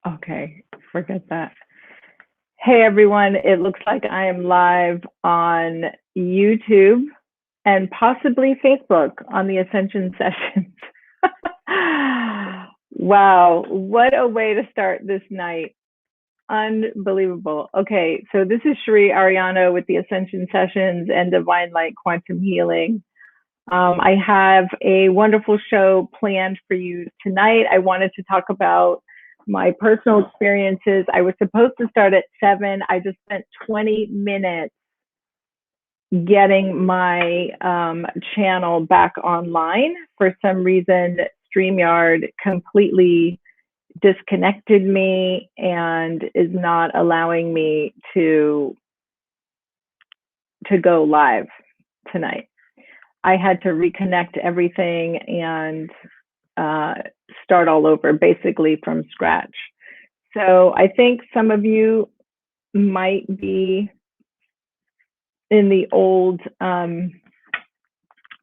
Okay, forget that. Hey everyone, it looks like I am live on YouTube and possibly Facebook on the Ascension sessions. Wow, what a way to start this night. Unbelievable. Okay, so this is Cheri Arellano with the Ascension sessions and Divine Light Quantum Healing. I have a wonderful show planned for you tonight. I wanted to talk about my personal experiences. I was supposed to start at 7. I just spent 20 minutes getting my channel back online. For some reason, StreamYard completely disconnected me and is not allowing me to go live tonight. I had to reconnect everything and start all over, basically from scratch. So I think some of you might be in the old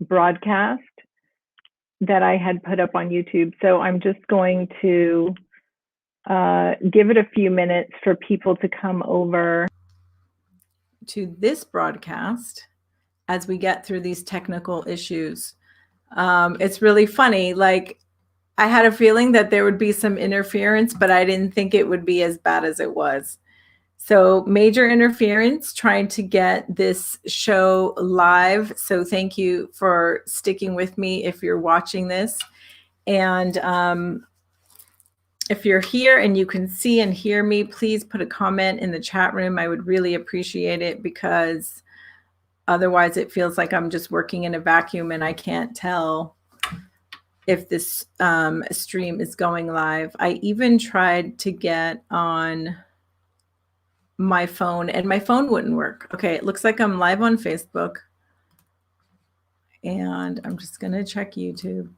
broadcast that I had put up on YouTube. So I'm just going to give it a few minutes for people to come over to this broadcast as we get through these technical issues. It's really funny. Like, I had a feeling that there would be some interference, but I didn't think it would be as bad as it was. So major interference trying to get this show live. So thank you for sticking with me if you're watching this. And if you're here and you can see and hear me, please put a comment in the chat room. I would really appreciate it, because otherwise it feels like I'm just working in a vacuum and I can't tell if this stream is going live. I even tried to get on my phone and my phone wouldn't work. Okay, it looks like I'm live on Facebook. And I'm just gonna check YouTube.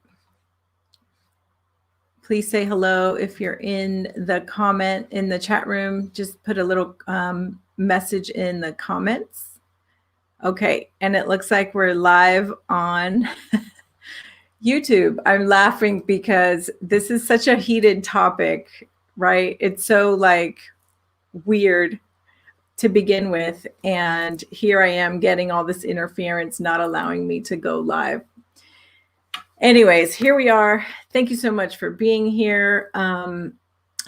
Please say hello if you're in the comment in the chat room. Just put a little message in the comments. Okay, and it looks like we're live on YouTube. I'm laughing because this is such a heated topic, right? It's so like weird to begin with. And here I am getting all this interference, not allowing me to go live. Anyways, here we are. Thank you so much for being here.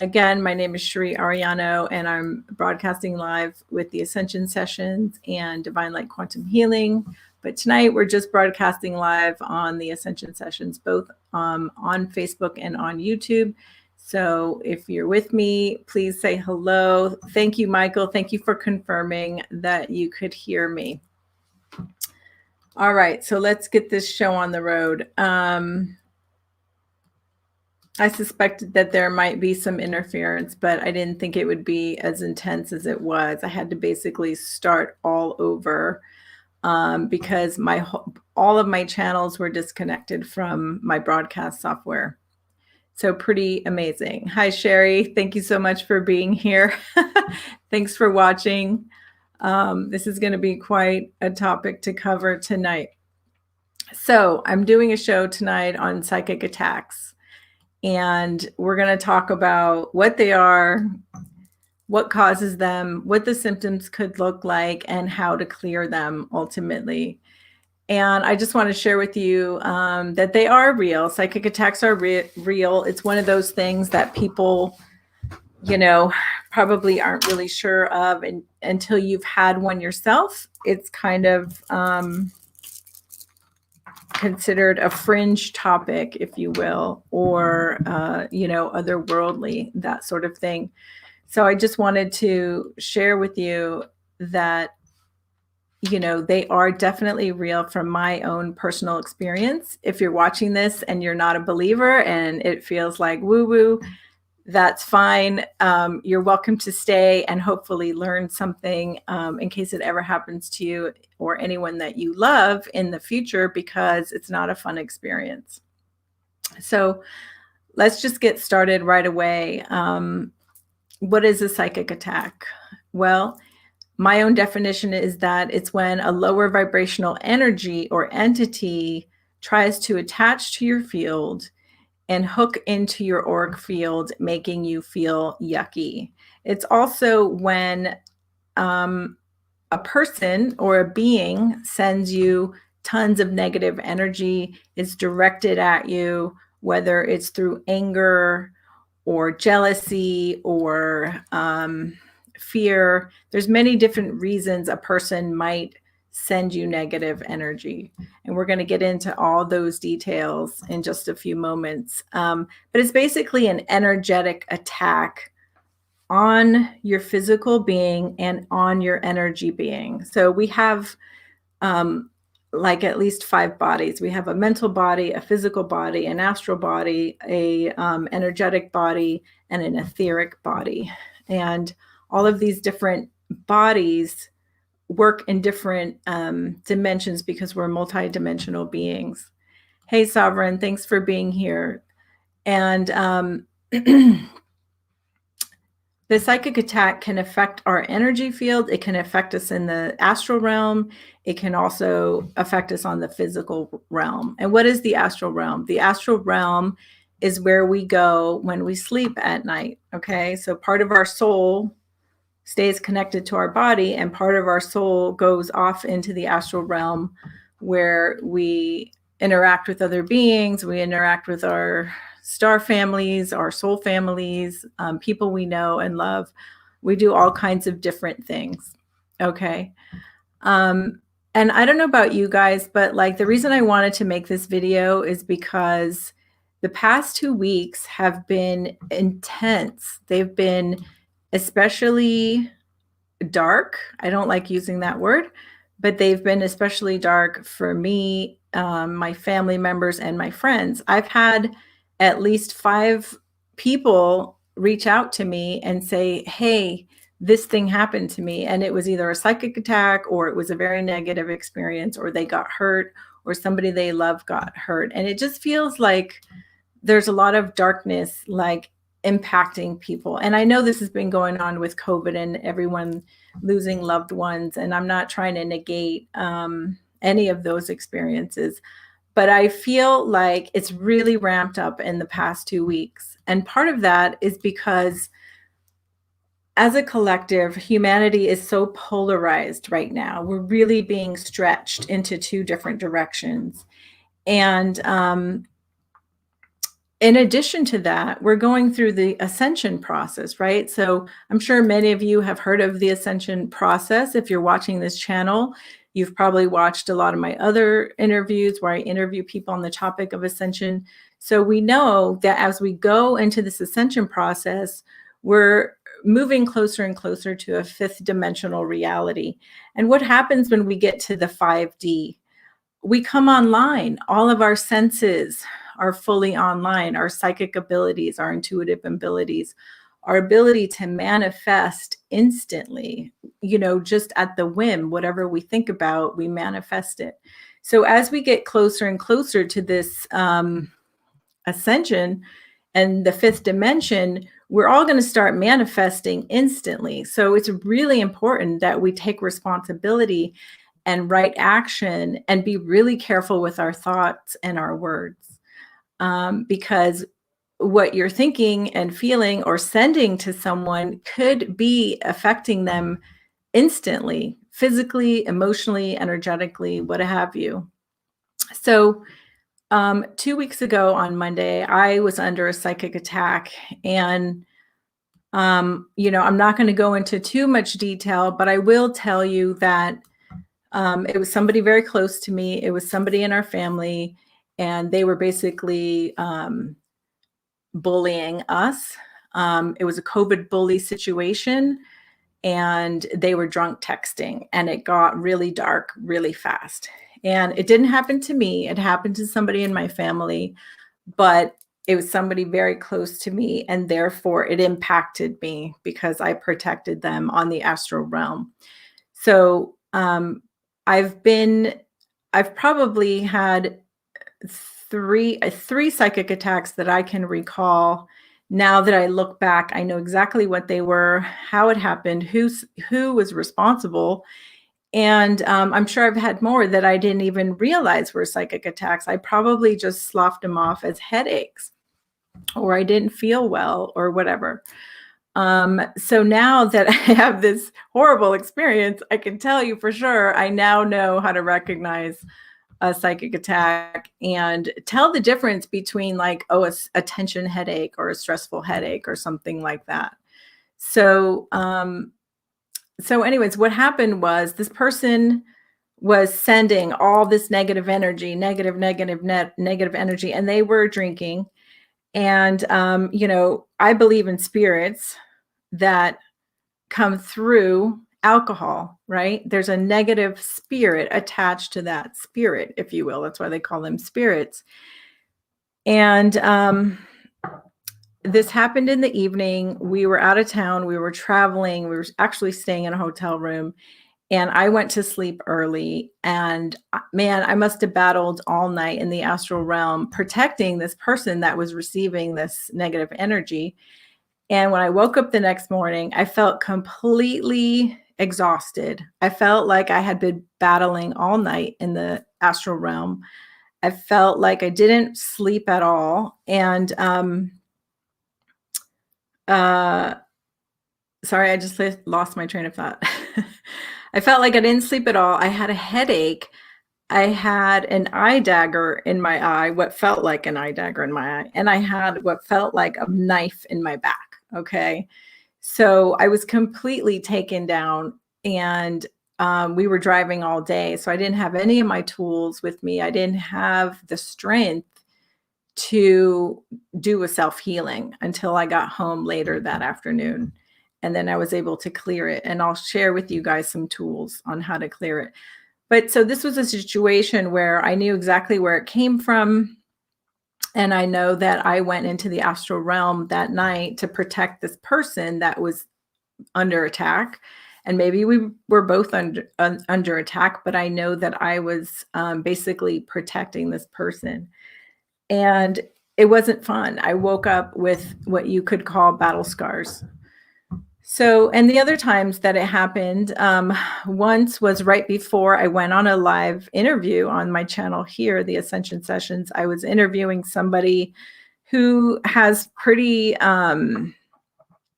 Again, my name is Cheri Arellano, and I'm broadcasting live with the Ascension sessions and Divine Light Quantum Healing. But tonight we're just broadcasting live on the Ascension sessions, both on Facebook and on YouTube. So if you're with me, please say hello. Thank you, Michael. Thank you for confirming that you could hear me. All right, so let's get this show on the road. I suspected that there might be some interference, but I didn't think it would be as intense as it was. I had to basically start all over because all of my channels were disconnected from my broadcast software. So pretty amazing. Hi, Cheri. Thank you so much for being here. Thanks for watching. This is going to be quite a topic to cover tonight. So I'm doing a show tonight on psychic attacks. And we're going to talk about what they are, what causes them, what the symptoms could look like, and how to clear them ultimately. And I just want to share with you that they are real. Psychic attacks are real. It's one of those things that people, probably aren't really sure of until you've had one yourself. It's kind of considered a fringe topic, if you will, or, otherworldly, that sort of thing. So I just wanted to share with you that, they are definitely real from my own personal experience. If you're watching this and you're not a believer and it feels like woo-woo, that's fine. You're welcome to stay and hopefully learn something in case it ever happens to you or anyone that you love in the future, because it's not a fun experience. So let's just get started right away. What is a psychic attack? Well, my own definition is that it's when a lower vibrational energy or entity tries to attach to your field and hook into your auric field, making you feel yucky. It's also when a person or a being sends you tons of negative energy, is directed at you, whether it's through anger or jealousy or fear. There's many different reasons a person might send you negative energy. And we're going to get into all those details in just a few moments. But it's basically an energetic attack on your physical being and on your energy being. So we have like at least 5 bodies. We have a mental body, a physical body, an astral body, a energetic body, and an etheric body. And all of these different bodies work in different dimensions because we're multidimensional beings. Hey, Sovereign, thanks for being here. And the psychic attack can affect our energy field. It can affect us in the astral realm. It can also affect us on the physical realm. And what is the astral realm? The astral realm is where we go when we sleep at night. Okay, so part of our soul stays connected to our body, and part of our soul goes off into the astral realm where we interact with other beings, we interact with our star families, our soul families, people we know and love. We do all kinds of different things. Okay. And I don't know about you guys, but like the reason I wanted to make this video is because the past 2 weeks have been intense. They've been especially dark. I don't like using that word, but they've been especially dark for me, my family members, and my friends. I've had at least 5 people reach out to me and say, hey, this thing happened to me. And it was either a psychic attack, or it was a very negative experience, or they got hurt, or somebody they love got hurt. And it just feels like there's a lot of darkness, like impacting people. And I know this has been going on with COVID and everyone losing loved ones. And I'm not trying to negate any of those experiences, but I feel like it's really ramped up in the past 2 weeks. And part of that is because as a collective, humanity is so polarized right now. We're really being stretched into 2 different directions. And in addition to that, we're going through the Ascension process, right? So I'm sure many of you have heard of the Ascension process. If you're watching this channel, you've probably watched a lot of my other interviews where I interview people on the topic of Ascension. So we know that as we go into this Ascension process, we're moving closer and closer to a 5th dimensional reality. And what happens when we get to the 5D? We come online, all of our senses are fully online, our psychic abilities, our intuitive abilities, our ability to manifest instantly, just at the whim, whatever we think about, we manifest it. So as we get closer and closer to this ascension and the 5th dimension, we're all going to start manifesting instantly. So it's really important that we take responsibility and right action and be really careful with our thoughts and our words. Because what you're thinking and feeling or sending to someone could be affecting them instantly, physically, emotionally, energetically, what have you. So 2 weeks ago on Monday, I was under a psychic attack, and I'm not going to go into too much detail, but I will tell you that it was somebody very close to me. It was somebody in our family, and they were basically bullying us. It was a COVID bully situation, and they were drunk texting, and it got really dark really fast. And it didn't happen to me. It happened to somebody in my family, but it was somebody very close to me, and therefore it impacted me because I protected them on the astral realm. So I've probably had three psychic attacks that I can recall. Now that I look back, I know exactly what they were, how it happened, who was responsible. And I'm sure I've had more that I didn't even realize were psychic attacks. I probably just sloughed them off as headaches. or I didn't feel well or whatever. So now that I have this horrible experience, I can tell you for sure, I now know how to recognize a psychic attack and tell the difference between like, oh, a tension headache or a stressful headache or something like that. So, anyways, what happened was this person was sending all this negative energy, negative energy, and they were drinking. And, I believe in spirits that come through alcohol, right? There's a negative spirit attached to that spirit, if you will. That's why they call them spirits. And this happened in the evening. We were out of town. We were traveling. We were actually staying in a hotel room. And I went to sleep early. And man, I must have battled all night in the astral realm, protecting this person that was receiving this negative energy. And when I woke up the next morning, I felt completely exhausted. I felt like I had been battling all night in the astral realm. I felt like I didn't sleep at all. And sorry, I just lost my train of thought. I felt like I didn't sleep at all. I had a headache. I had an eye dagger in my eye, what felt like an eye dagger in my eye. And I had what felt like a knife in my back. Okay. So I was completely taken down, and we were driving all day. So I didn't have any of my tools with me. I didn't have the strength to do a self-healing until I got home later that afternoon. And then I was able to clear it. And I'll share with you guys some tools on how to clear it. But so this was a situation where I knew exactly where it came from. And I know that I went into the astral realm that night to protect this person that was under attack. And maybe we were both under attack, but I know that I was basically protecting this person. And it wasn't fun. I woke up with what you could call battle scars. So, and the other times that it happened, once was right before I went on a live interview on my channel here, the Ascension Sessions. I was interviewing somebody who has pretty,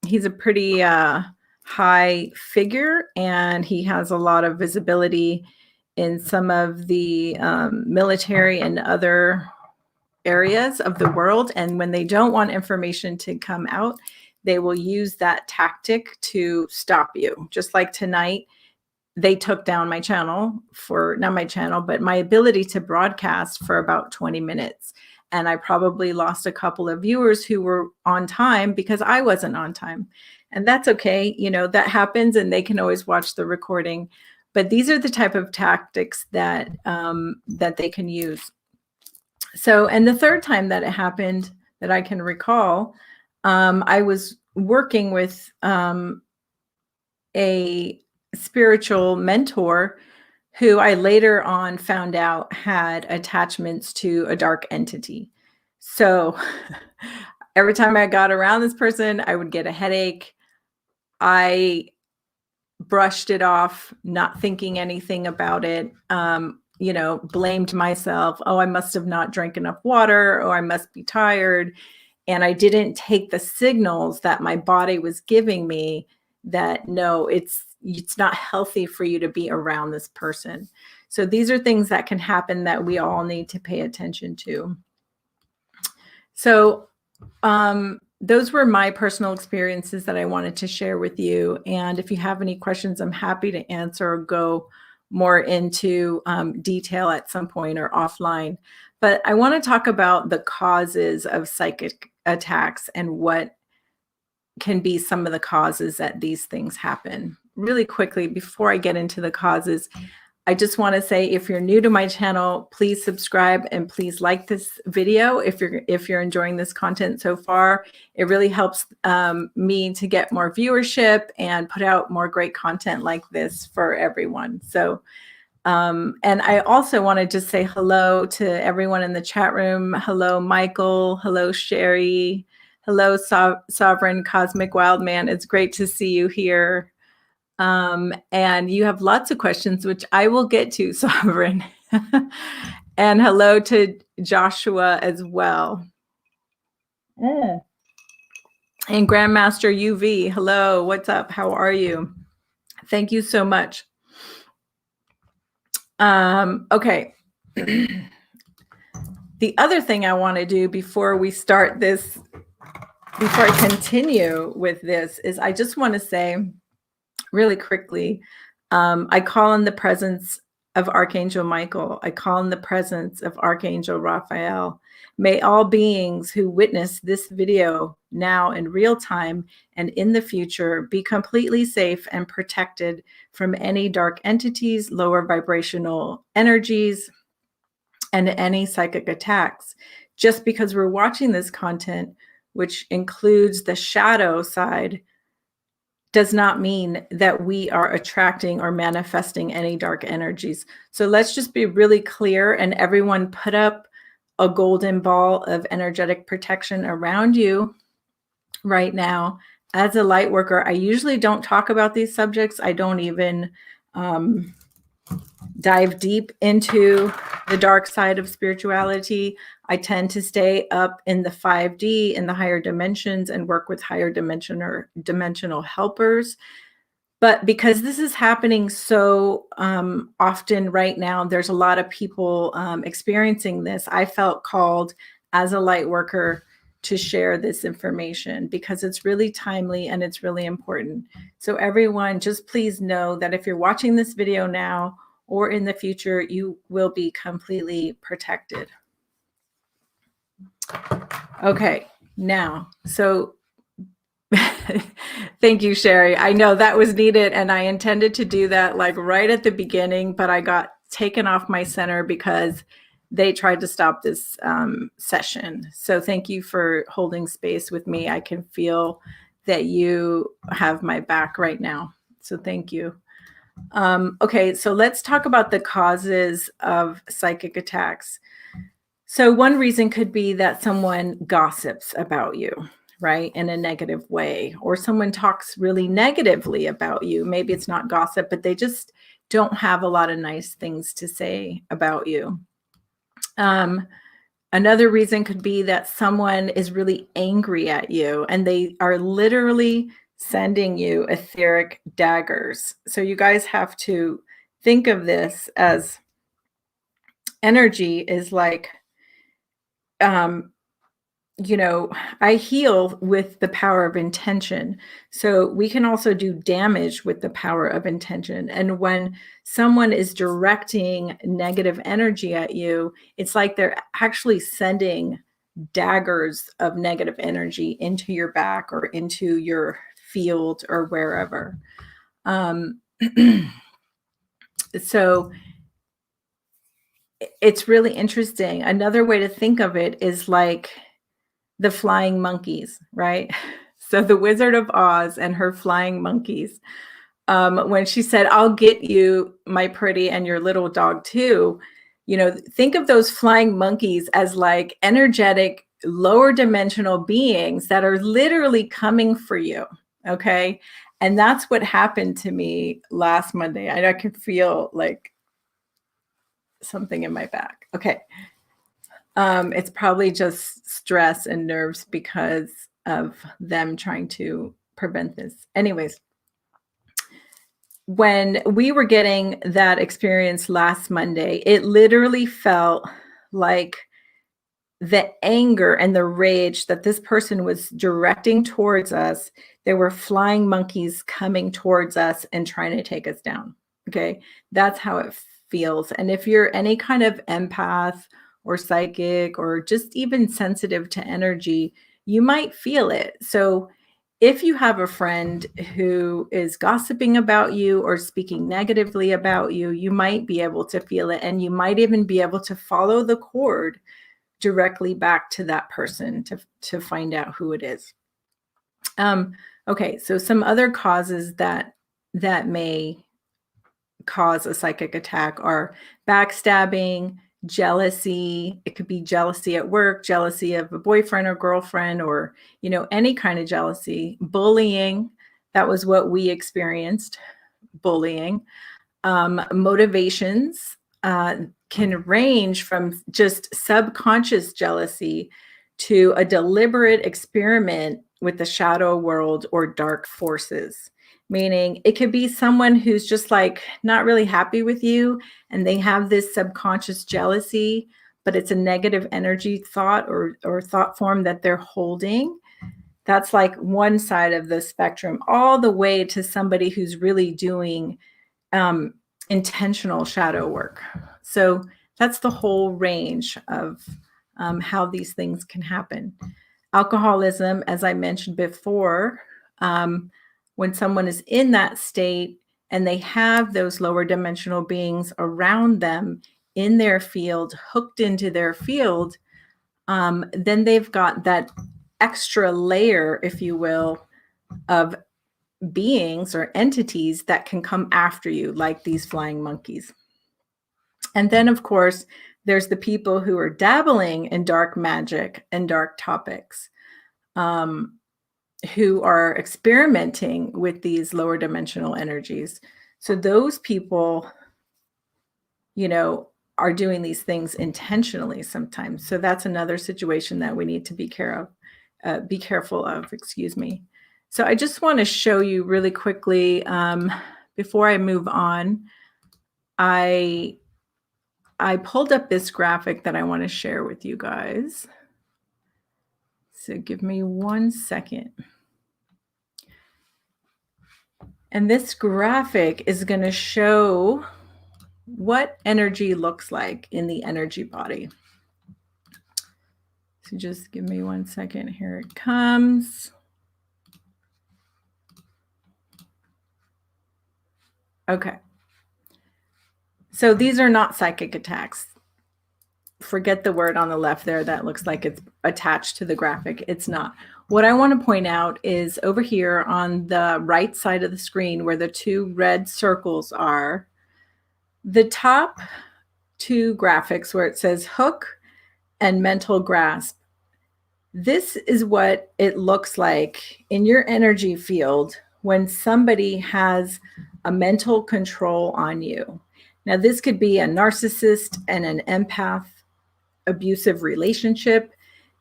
he's a pretty high figure, and he has a lot of visibility in some of the military and other areas of the world. And when they don't want information to come out, they will use that tactic to stop you. Just like tonight, they took down my channel for, not my channel, but my ability to broadcast for about 20 minutes. And I probably lost a couple of viewers who were on time because I wasn't on time. And that's okay. You know, that happens, and they can always watch the recording. But these are the type of tactics that that they can use. So, and the third time that it happened that I can recall, I was working with a spiritual mentor who I later on found out had attachments to a dark entity. So every time I got around this person, I would get a headache. I brushed it off, not thinking anything about it. Blamed myself. Oh, I must have not drank enough water, or I must be tired. And I didn't take the signals that my body was giving me that, no, it's not healthy for you to be around this person. So these are things that can happen that we all need to pay attention to. So those were my personal experiences that I wanted to share with you. And if you have any questions, I'm happy to answer or go more into detail at some point or offline. But I want to talk about the causes of psychic attacks and what can be some of the causes that these things happen. Really quickly, before I get into the causes, I just want to say, if you're new to my channel, please subscribe and please like this video if you're enjoying this content so far. It really helps me to get more viewership and put out more great content like this for everyone. So and I also want to just say hello to everyone in the chat room. Hello, Michael. Hello, Cheri. Hello, Sovereign Cosmic Wildman. It's great to see you here. And you have lots of questions, which I will get to, Sovereign. And hello to Joshua as well. Mm. And Grandmaster UV, hello, what's up? How are you? Thank you so much. Okay. The other thing I want to do before we start this, before I continue with this, is I just want to say really quickly, I call in the presence of Archangel Michael. I call in the presence of Archangel Raphael. May all beings who witness this video now in real time and in the future be completely safe and protected from any dark entities, lower vibrational energies, and any psychic attacks. Just because we're watching this content, which includes the shadow side, does not mean that we are attracting or manifesting any dark energies. So let's just be really clear, and everyone put up a golden ball of energetic protection around you right now. As a light worker, I usually don't talk about these subjects. I don't even dive deep into the dark side of spirituality. I tend to stay up in the 5D, in the higher dimensions, and work with higher dimensional helpers. But because this is happening so often right now, there's a lot of people experiencing this. I felt called as a light worker to share this information because it's really timely and it's really important. So everyone, just please know that if you're watching this video now or in the future, you will be completely protected. Okay, now, so thank you, Cheri. I know that was needed, and I intended to do that like right at the beginning, but I got taken off my center because they tried to stop this session. So thank you for holding space with me. I can feel that you have my back right now. So thank you. Okay, so let's talk about the causes of psychic attacks. So one reason could be that someone gossips about you, right, in a negative way, or someone talks really negatively about you. Maybe it's not gossip, but they just don't have a lot of nice things to say about you. Another reason could be that someone is really angry at you and they are literally sending you etheric daggers. So you guys have to think of this as energy is like, you know, I heal with the power of intention. So we can also do damage with the power of intention. And when someone is directing negative energy at you, it's like they're actually sending daggers of negative energy into your back or into your field or wherever. So it's really interesting. Another way to think of it is like the flying monkeys, right? So the Wizard of Oz and her flying monkeys. When she said, "I'll get you, my pretty, and your little dog too," you know, think of those flying monkeys as like energetic, lower dimensional beings that are literally coming for you. Okay. And that's what happened to me last Monday. I could feel like something in my back. Okay. It's probably just stress and nerves because of them trying to prevent this. Anyways, when we were getting that experience last Monday, it literally felt like the anger and the rage that this person was directing towards us, there were flying monkeys coming towards us and trying to take us down. Okay. That's how it feels. And if you're any kind of empath or psychic or just even sensitive to energy, you might feel it. So if you have a friend who is gossiping about you or speaking negatively about you, you might be able to feel it. And you might even be able to follow the cord directly back to that person to find out who it is. Okay, so some other causes that may cause a psychic attack are backstabbing, jealousy. It could be jealousy at work, jealousy of a boyfriend or girlfriend, or, you know, any kind of jealousy. Bullying, that was what we experienced, bullying. Motivations can range from just subconscious jealousy to a deliberate experiment with the shadow world or dark forces. Meaning it could be someone who's just like not really happy with you and they have this subconscious jealousy, but it's a negative energy thought or thought form that they're holding. That's like one side of the spectrum, all the way to somebody who's really doing intentional shadow work. So that's the whole range of how these things can happen. Alcoholism, as I mentioned before, when someone is in that state and they have those lower dimensional beings around them in their field, hooked into their field, then they've got that extra layer, if you will, of beings or entities that can come after you, like these flying monkeys. And then, of course, there's the people who are dabbling in dark magic and dark topics, who are experimenting with these lower dimensional energies. So those people, are doing these things intentionally sometimes. So that's another situation that we need to be careful of, excuse me. So I just want to show you really quickly, before I move on, I pulled up this graphic that I want to share with you guys. So give me 1 second. And this graphic is going to show what energy looks like in the energy body. So just give me 1 second. Here it comes. Okay. So these are not psychic attacks. Forget the word on the left there that looks like it's attached to the graphic. It's not. What I want to point out is over here on the right side of the screen where the two red circles are, the top two graphics where it says hook and mental grasp. This is what it looks like in your energy field when somebody has a mental control on you. Now, this could be a narcissist and an empath abusive relationship.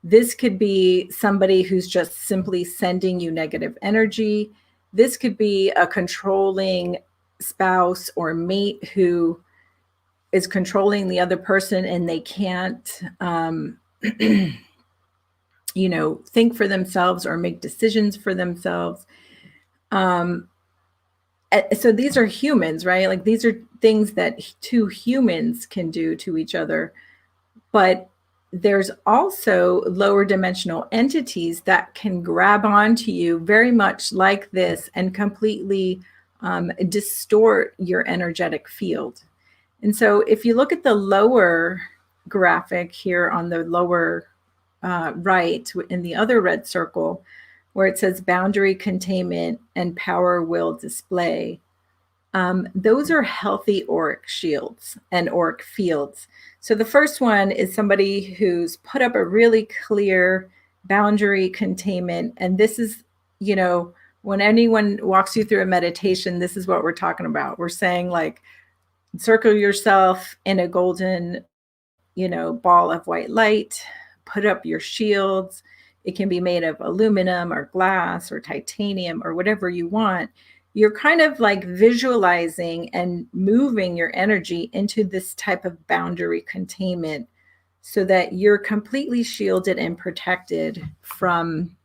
This could be somebody who's just simply sending you negative energy. This could be a controlling spouse or mate who is controlling the other person and they can't, think for themselves or make decisions for themselves. So these are humans, right? Like these are things that two humans can do to each other. But there's also lower dimensional entities that can grab onto you very much like this and completely distort your energetic field. And so if you look at the lower graphic here on the lower right in the other red circle, where it says boundary containment and power will display, those are healthy auric shields and auric fields. So the first one is somebody who's put up a really clear boundary containment. And this is, when anyone walks you through a meditation, this is what we're talking about. We're saying like, circle yourself in a golden, ball of white light, put up your shields. It can be made of aluminum or glass or titanium or whatever you want. You're kind of like visualizing and moving your energy into this type of boundary containment so that you're completely shielded and protected from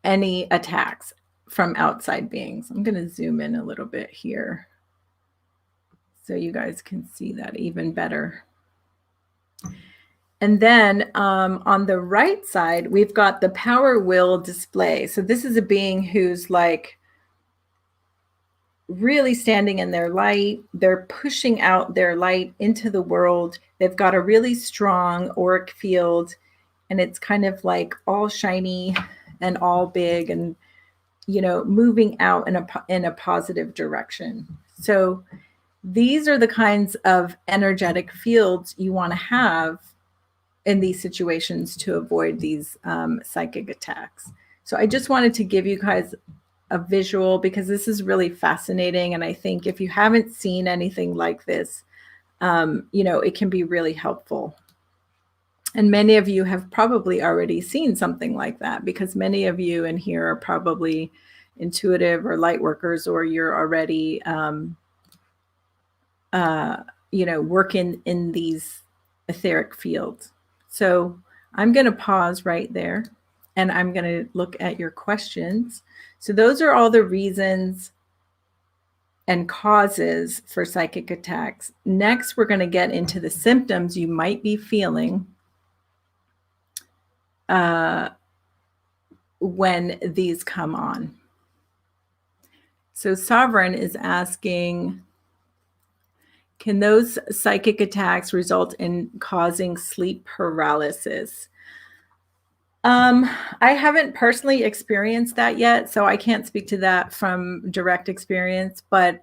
any attacks from outside beings. I'm going to zoom in a little bit here so you guys can see that even better. And then on the right side, we've got the power will display. So this is a being who's like really standing in their light. They're pushing out their light into the world. They've got a really strong auric field, and it's kind of like all shiny and all big and, moving out in a positive direction. So these are the kinds of energetic fields you want to have in these situations to avoid these psychic attacks. So I just wanted to give you guys a visual because this is really fascinating. And I think if you haven't seen anything like this, it can be really helpful. And many of you have probably already seen something like that, because many of you in here are probably intuitive or light workers, or you're already, working in these etheric fields. So I'm going to pause right there, and I'm going to look at your questions. So those are all the reasons and causes for psychic attacks. Next, we're going to get into the symptoms you might be feeling when these come on. So Sovereign is asking, can those psychic attacks result in causing sleep paralysis? I haven't personally experienced that yet, so I can't speak to that from direct experience, but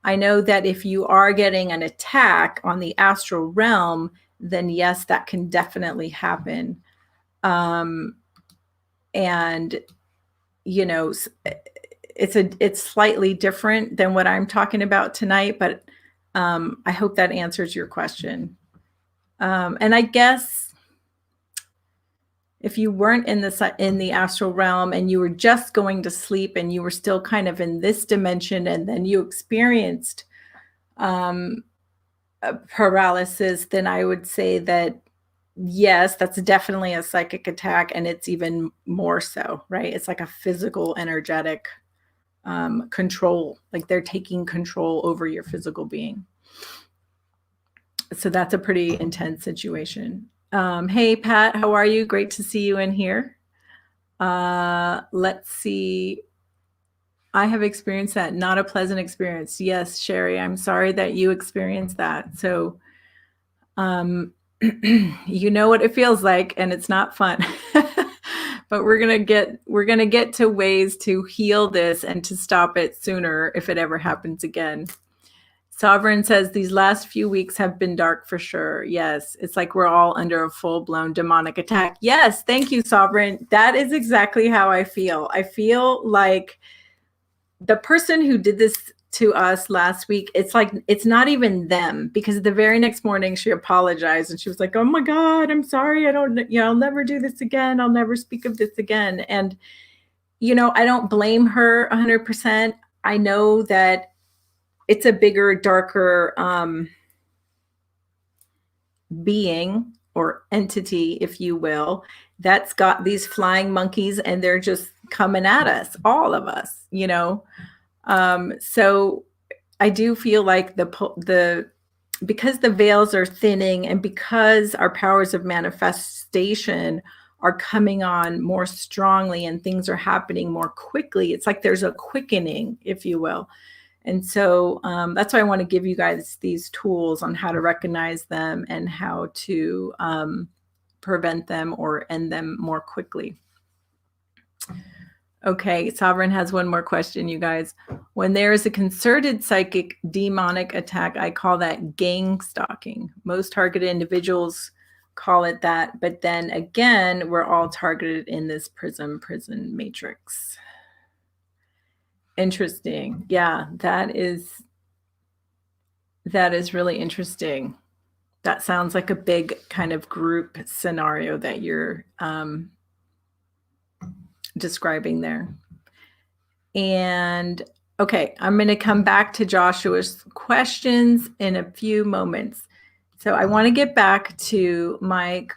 I know that if you are getting an attack on the astral realm, then yes, that can definitely happen. And it's slightly different than what I'm talking about tonight, but I hope that answers your question. And I guess if you weren't in the astral realm and you were just going to sleep and you were still kind of in this dimension, and then you experienced paralysis, then I would say that yes, that's definitely a psychic attack, and it's even more so, right? It's like a physical, energetic control, like they're taking control over your physical being. So that's a pretty intense situation. Hey, Pat, how are you? Great to see you in here. Let's see. I have experienced that. Not a pleasant experience. Yes, Cheri, I'm sorry that you experienced that. So, you know what it feels like, and it's not fun. But we're gonna get to ways to heal this and to stop it sooner if it ever happens again. Sovereign says these last few weeks have been dark for sure. Yes, it's like we're all under a full-blown demonic attack. Yes, thank you, Sovereign. That is exactly how I feel. I feel like the person who did this to us last week, it's like it's not even them, because the very next morning she apologized and she was like, "Oh my God, I'm sorry. I'll never do this again. I'll never speak of this again." And I don't blame her 100%. I know that it's a bigger, darker being or entity, if you will, that's got these flying monkeys, and they're just coming at us, all of us, So I do feel like because the veils are thinning, and because our powers of manifestation are coming on more strongly and things are happening more quickly, it's like there's a quickening, if you will. And so that's why I want to give you guys these tools on how to recognize them and how to prevent them or end them more quickly. Okay, Sovereign has one more question, you guys. When there is a concerted psychic demonic attack, I call that gang stalking. Most targeted individuals call it that, but then again, we're all targeted in this prison matrix. Interesting. Yeah, that is really interesting. That sounds like a big kind of group scenario that you're describing there. And okay, I'm going to come back to Joshua's questions in a few moments. So I want to get back to my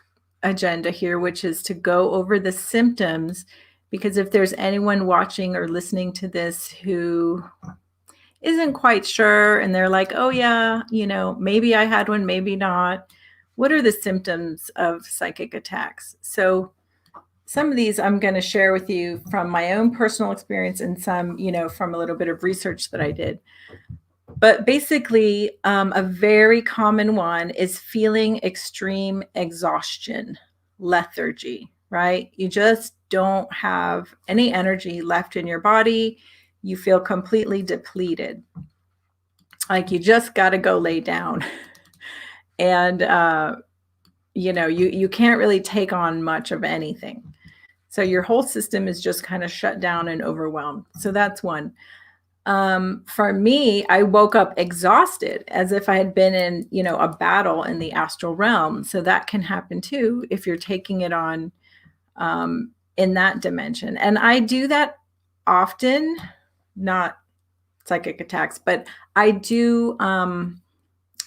agenda here, which is to go over the symptoms, because if there's anyone watching or listening to this who isn't quite sure and they're like, oh yeah, maybe I had one, maybe not. What are the symptoms of psychic attacks? So some of these I'm going to share with you from my own personal experience, and some, from a little bit of research that I did. But basically, a very common one is feeling extreme exhaustion, lethargy, right? You just don't have any energy left in your body. You feel completely depleted. Like you just got to go lay down. And, you can't really take on much of anything. So your whole system is just kind of shut down and overwhelmed. So that's one. For me, I woke up exhausted as if I had been in, a battle in the astral realm. So that can happen too if you're taking it on in that dimension. And I do that often, not psychic attacks, but I do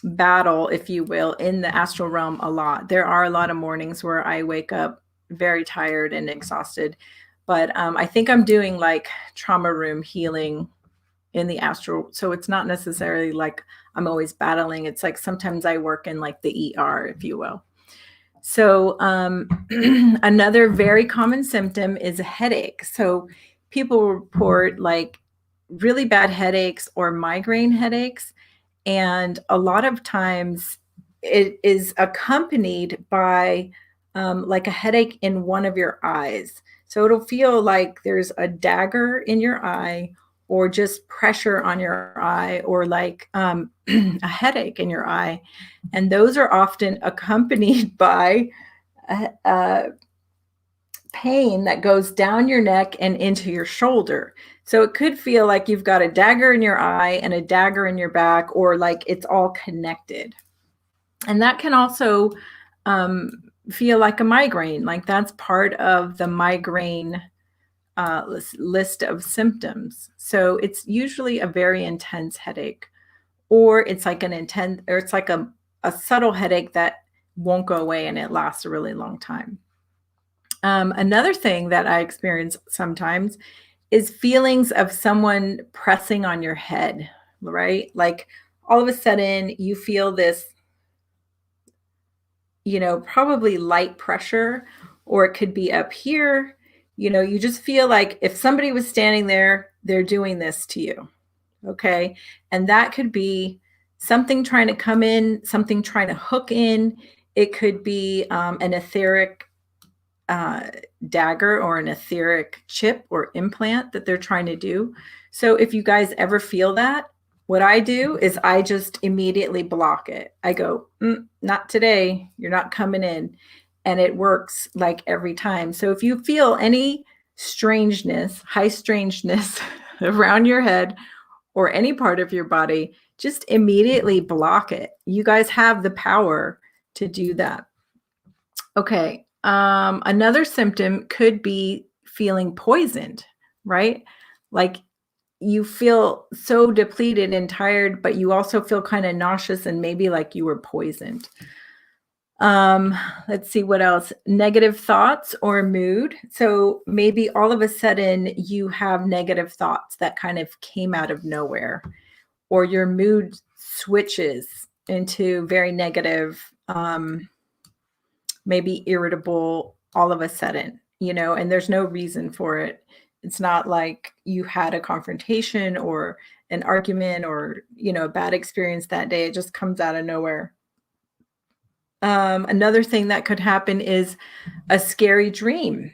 battle, if you will, in the astral realm a lot. There are a lot of mornings where I wake up very tired and exhausted, but I think I'm doing like trauma room healing in the astral. So it's not necessarily like I'm always battling. It's like sometimes I work in like the ER, if you will. So another very common symptom is a headache. So people report like really bad headaches or migraine headaches. And a lot of times it is accompanied by like a headache in one of your eyes. So it'll feel like there's a dagger in your eye, or just pressure on your eye, or like a headache in your eye. And those are often accompanied by a pain that goes down your neck and into your shoulder. So it could feel like you've got a dagger in your eye and a dagger in your back, or like it's all connected. And that can also feel like a migraine. Like that's part of the migraine list of symptoms. So it's usually a very intense headache, or it's like it's like a subtle headache that won't go away and it lasts a really long time. Another thing that I experience sometimes is feelings of someone pressing on your head, right? Like all of a sudden you feel this, probably light pressure, or it could be up here. You just feel like if somebody was standing there, they're doing this to you. Okay. And that could be something trying to come in, something trying to hook in. It could be an etheric dagger or an etheric chip or implant that they're trying to do. So if you guys ever feel that, what I do is I just immediately block it. I go, not today. You're not coming in. And it works like every time. So if you feel any strangeness, high strangeness around your head or any part of your body, just immediately block it. You guys have the power to do that. Okay. Another symptom could be feeling poisoned, right? Like you feel so depleted and tired, but you also feel kind of nauseous and maybe like you were poisoned. Let's see what else. Negative thoughts or mood. So maybe all of a sudden you have negative thoughts that kind of came out of nowhere, or your mood switches into very negative, maybe irritable all of a sudden, and there's no reason for it. It's not like you had a confrontation or an argument or, a bad experience that day. It just comes out of nowhere. Another thing that could happen is a scary dream,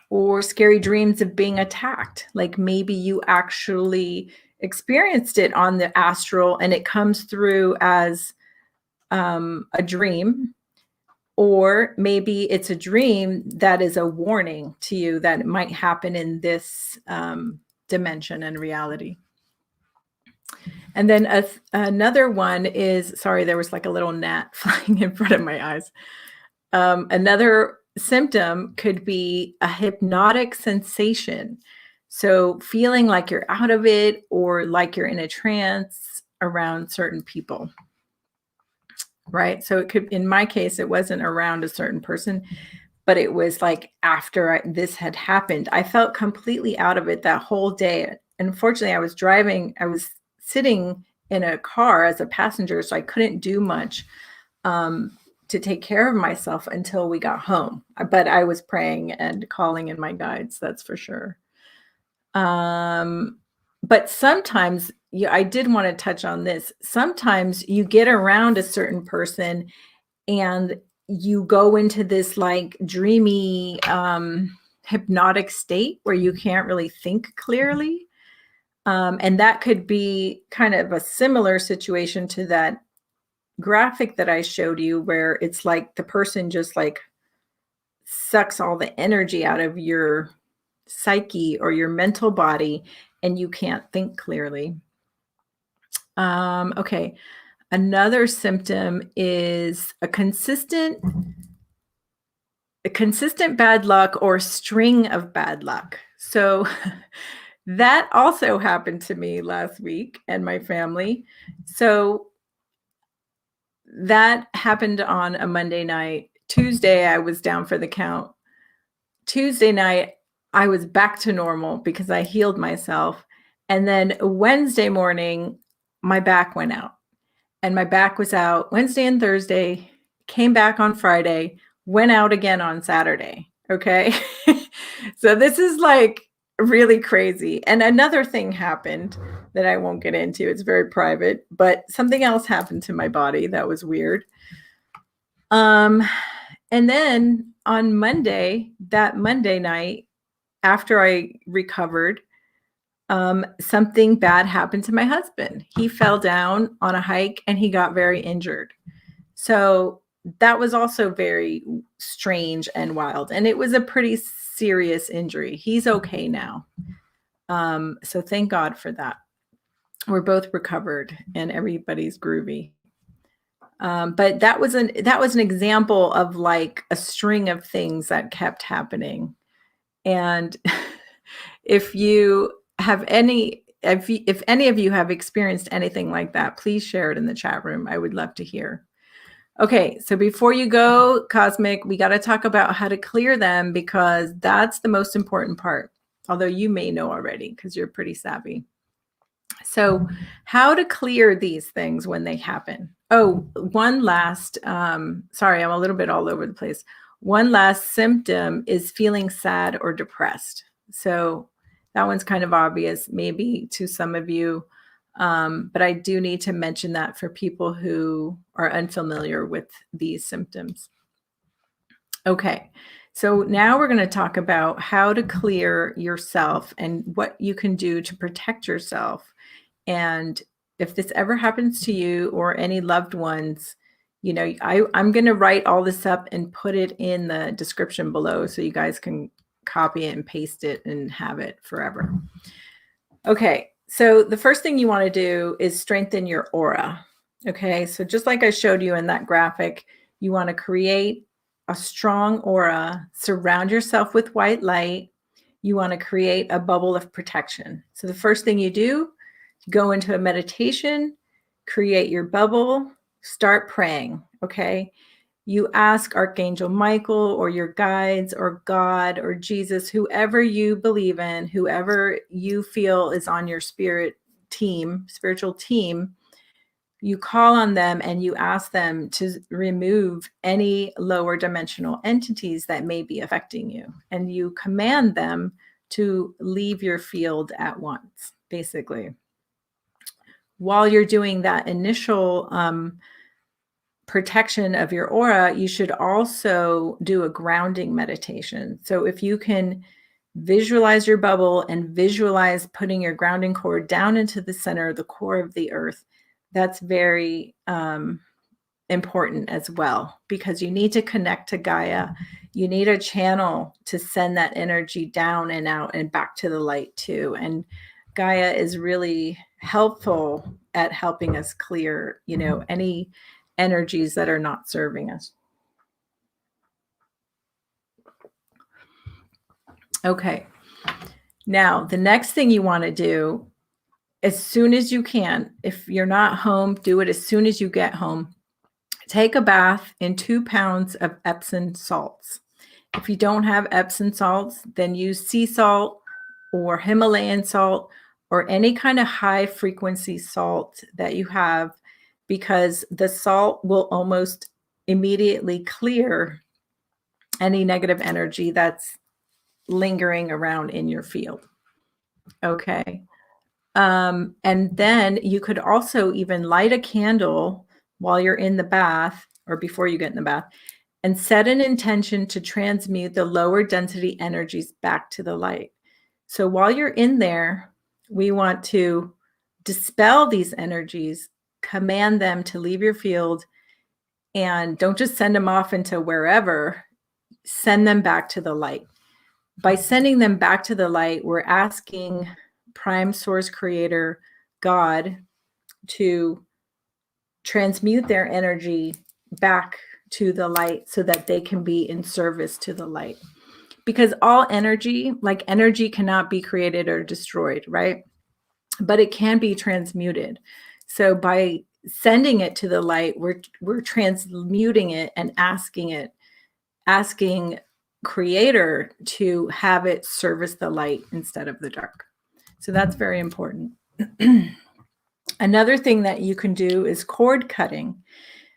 or scary dreams of being attacked. Like maybe you actually experienced it on the astral and it comes through as a dream, or maybe it's a dream that is a warning to you that it might happen in this dimension and reality. And then another one is, sorry, there was like a little gnat flying in front of my eyes. Another symptom could be a hypnotic sensation. So feeling like you're out of it, or like you're in a trance around certain people, right? So it could, in my case, it wasn't around a certain person, but it was like after this had happened, I felt completely out of it that whole day. Unfortunately, I was sitting in a car as a passenger, so I couldn't do much to take care of myself until we got home. But I was praying and calling in my guides, that's for sure. But sometimes, I did want to touch on this. Sometimes you get around a certain person and you go into this like dreamy, hypnotic state where you can't really think clearly. And that could be kind of a similar situation to that graphic that I showed you, where it's like the person just like sucks all the energy out of your psyche or your mental body, and you can't think clearly. Okay. Another symptom is a consistent bad luck or string of bad luck. So that also happened to me last week and my family. So that happened on a Monday night. Tuesday, I was down for the count. Tuesday night, I was back to normal because I healed myself. And then Wednesday morning, my back went out. And my back was out Wednesday and Thursday, came back on Friday, went out again on Saturday. Okay. So this is like really crazy. And another thing happened that I won't get into. It's very private, but something else happened to my body that was weird. And then on Monday, that Monday night, after I recovered, something bad happened to my husband. He fell down on a hike and he got very injured. So that was also very strange and wild. And it was a pretty serious injury. He's okay now. So thank God for that. We're both recovered and everybody's groovy. But that was an example of like a string of things that kept happening. And if you have if any of you have experienced anything like that, please share it in the chat room. I would love to hear. Okay, so before you go, Cosmic, we got to talk about how to clear them because that's the most important part. Although you may know already because you're pretty savvy. So how to clear these things when they happen. Oh, one last, sorry, I'm a little bit all over the place. One last symptom is feeling sad or depressed. So that one's kind of obvious, maybe to some of you, but I do need to mention that for people who are unfamiliar with these symptoms. Okay, so now we're going to talk about how to clear yourself and what you can do to protect yourself. And if this ever happens to you or any loved ones, you know, I'm going to write all this up and put it in the description below so you guys can copy it and paste it and have it forever. Okay, so the first thing you want to do is strengthen your aura. Okay, so just like I showed you in that graphic, you want to create a strong aura, surround yourself with white light. You want to create a bubble of protection. So the first thing you do, go into a meditation, create your bubble, start praying, okay? You ask Archangel Michael or your guides or God or Jesus, whoever you believe in, whoever you feel is on your spiritual team, you call on them and you ask them to remove any lower dimensional entities that may be affecting you. And you command them to leave your field at once, basically. While you're doing that initial protection of your aura, you should also do a grounding meditation. So if you can visualize your bubble and visualize putting your grounding cord down into the center, the core of the earth, that's very important as well, because you need to connect to Gaia. You need a channel to send that energy down and out and back to the light too. And Gaia is really helpful at helping us clear, you know, any energies that are not serving us. Okay. Now, the next thing you want to do as soon as you can, if you're not home, do it as soon as you get home. Take a bath in 2 pounds of Epsom salts. If you don't have Epsom salts, then use sea salt or Himalayan salt or any kind of high frequency salt that you have, because the salt will almost immediately clear any negative energy that's lingering around in your field. Okay. And then you could also even light a candle while you're in the bath or before you get in the bath and set an intention to transmute the lower density energies back to the light. So while you're in there, we want to dispel these energies, command them to leave your field, and don't just send them off into wherever, send them back to the light. by sending them back to the light, we're asking Prime Source Creator, God, to transmute their energy back to the light so that they can be in service to the light. Because all energy, like energy cannot be created or destroyed, right? But it can be transmuted. So by sending it to the light, we're transmuting it and asking Creator to have it service the light instead of the dark. So that's very important. Another thing that you can do is cord cutting.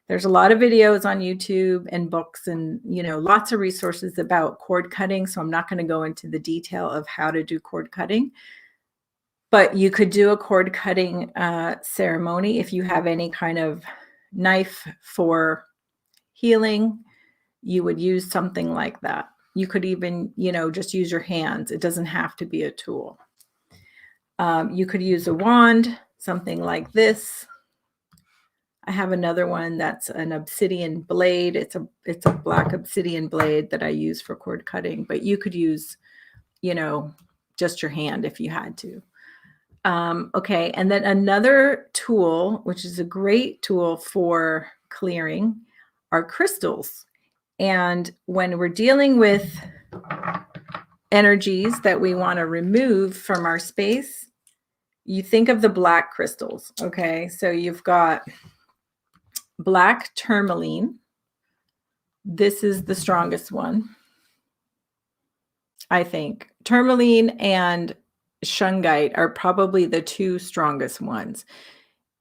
There's a lot of videos on YouTube and books and, lots of resources about cord cutting. So I'm not going to go into the detail of how to do cord cutting, but you could do a cord cutting ceremony if you have any kind of knife for healing. You would use something like that. You could even, just use your hands. It doesn't have to be a tool. You could use a wand, something like this. I have another one that's an obsidian blade. It's a black obsidian blade that I use for cord cutting, but you could use, just your hand if you had to. Okay, and then another tool, which is a great tool for clearing, are crystals. And when we're dealing with energies that we want to remove from our space, you think of the black crystals. Okay, so you've got black tourmaline. This is the strongest one, I think. Tourmaline and shungite are probably the two strongest ones.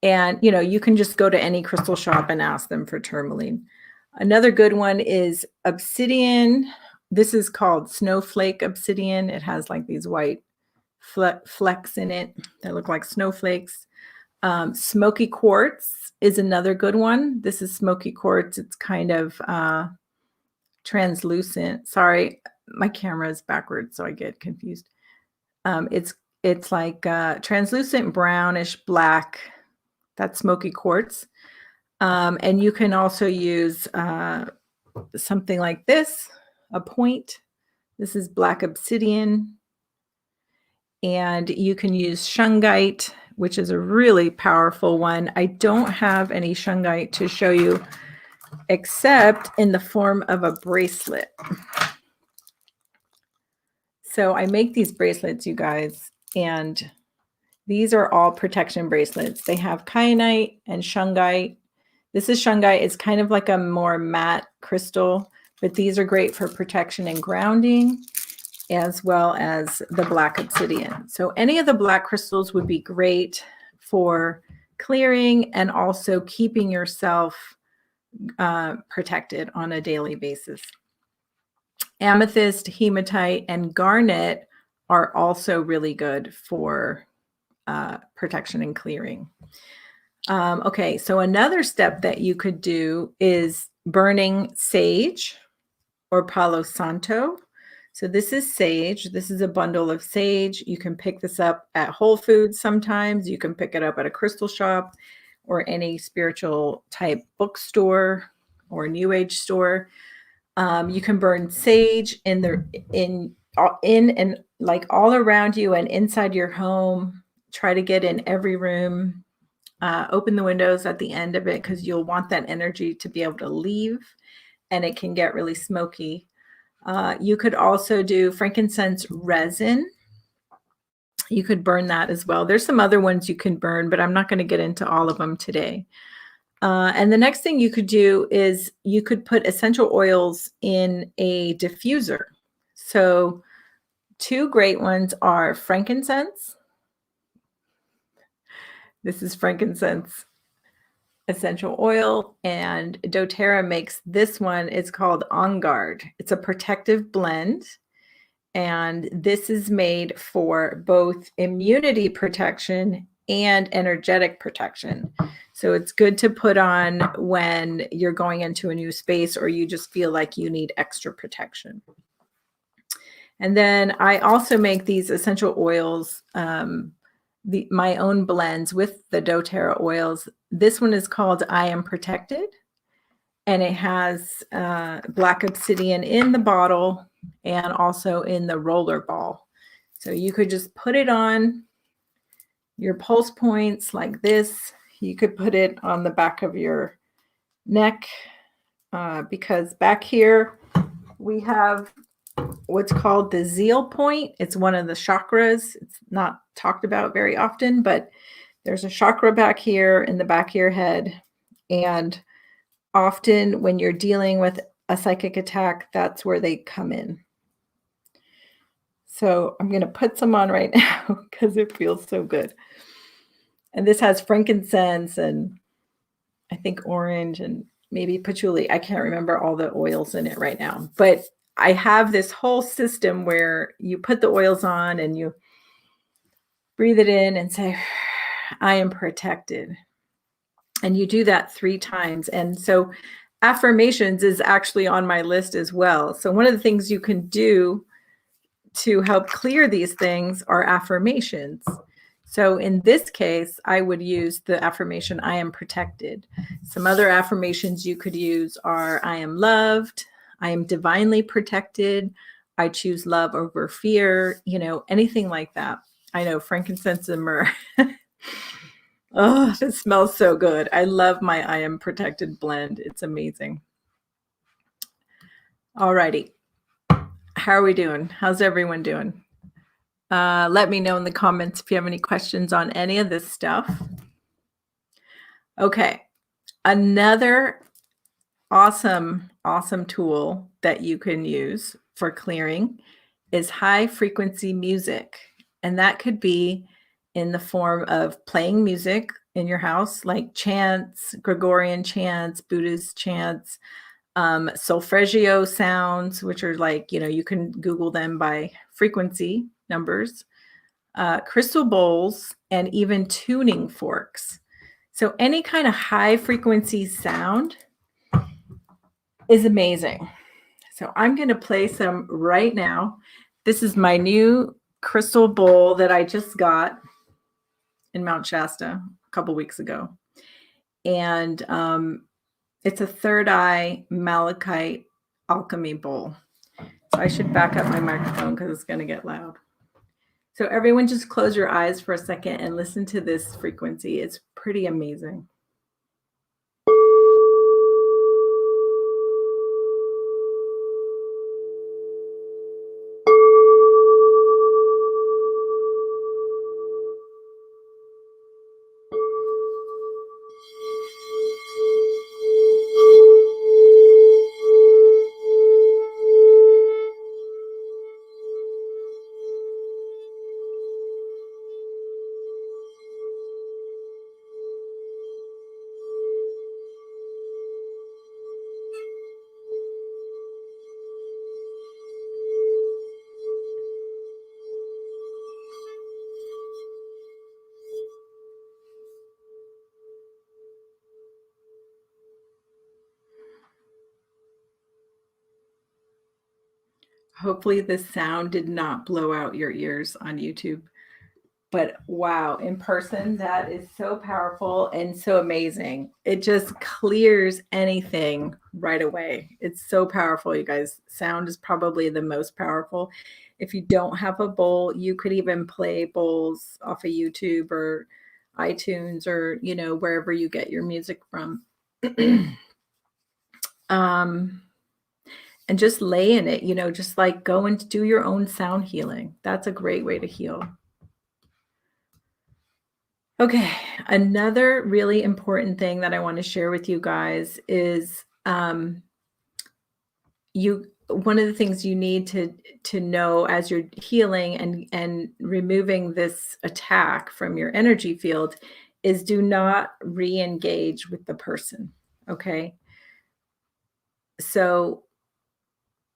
And, you can just go to any crystal shop and ask them for tourmaline. Another good one is obsidian. This is called snowflake obsidian. It has like these white flecks in it that look like snowflakes. Smoky quartz is another good one. This is smoky quartz. It's kind of translucent. Sorry, my camera is backwards, so I get confused. It's like translucent brownish black. That's smoky quartz. And you can also use something like this, a point. This is black obsidian. And you can use shungite, which is a really powerful one. I don't have any shungite to show you except in the form of a bracelet. So I make these bracelets, you guys, and these are all protection bracelets. They have kyanite and shungite. This is shungite. It's kind of like a more matte crystal, but these are great for protection and grounding, as well as the black obsidian. So any of the black crystals would be great for clearing and also keeping yourself protected on a daily basis. Amethyst, hematite, and garnet are also really good for protection and clearing. Okay, so another step that you could do is burning sage or Palo Santo. So this is sage. This is a bundle of sage. You can pick this up at Whole Foods sometimes. You can pick it up at a crystal shop or any spiritual type bookstore or New Age store. You can burn sage in and like all around you and inside your home. Try to get in every room. Open the windows at the end of it because you'll want that energy to be able to leave, and it can get really smoky. You could also do frankincense resin. You could burn that as well. There's some other ones you can burn, but I'm not going to get into all of them today. And the next thing you could do is you could put essential oils in a diffuser. So two great ones are frankincense. This is frankincense essential oil, and doTERRA makes this one. It's called On Guard. It's a protective blend, and this is made for both immunity protection and energetic protection. So it's good to put on when you're going into a new space or you just feel like you need extra protection. And then I also make these essential oils, my own blends with the doTERRA oils. This one is called I Am Protected. and it has black obsidian in the bottle and also in the roller ball. So you could just put it on your pulse points like this. You could put it on the back of your neck because back here we have what's called the zeal point. It's one of the chakras. It's not talked about very often, but there's a chakra back here in the back of your head. And often when you're dealing with a psychic attack, that's where they come in. So I'm going to put some on right now because it feels so good. And this has frankincense and I think orange and maybe patchouli. I can't remember all the oils in it right now, but I have this whole system where you put the oils on and you breathe it in and say, I am protected. And you do that 3 times. And so affirmations is actually on my list as well. So one of the things you can do to help clear these things are affirmations. So in this case, I would use the affirmation, I am protected. Some other affirmations you could use are, I am loved, I am divinely protected, I choose love over fear, anything like that. I know frankincense and myrrh. Oh, it smells so good. I love my I am protected blend. It's amazing. All righty. How are we doing? How's everyone doing? Let me know in the comments if you have any questions on any of this stuff. Okay. Another awesome tool that you can use for clearing is high frequency music. And that could be in the form of playing music in your house, like chants, Gregorian chants, Buddhist chants, solfeggio sounds, which are like, you can Google them by frequency numbers, crystal bowls, and even tuning forks. So any kind of high frequency sound is amazing. So I'm going to play some right now. This is my new crystal bowl that I just got in Mount Shasta a couple weeks ago. And it's a third eye malachite alchemy bowl. So I should back up my microphone because it's going to get loud. So everyone just close your eyes for a second and listen to this frequency. It's pretty amazing. Hopefully this sound did not blow out your ears on YouTube. But wow, in person, that is so powerful and so amazing. It just clears anything right away. It's so powerful, you guys. Sound is probably the most powerful. If you don't have a bowl, you could even play bowls off of YouTube or iTunes or, wherever you get your music from. And just lay in it, just like go and do your own sound healing. That's a great way to heal. Okay, another really important thing that I want to share with you guys is one of the things you need to know as you're healing and removing this attack from your energy field is do not re-engage with the person. Okay. So,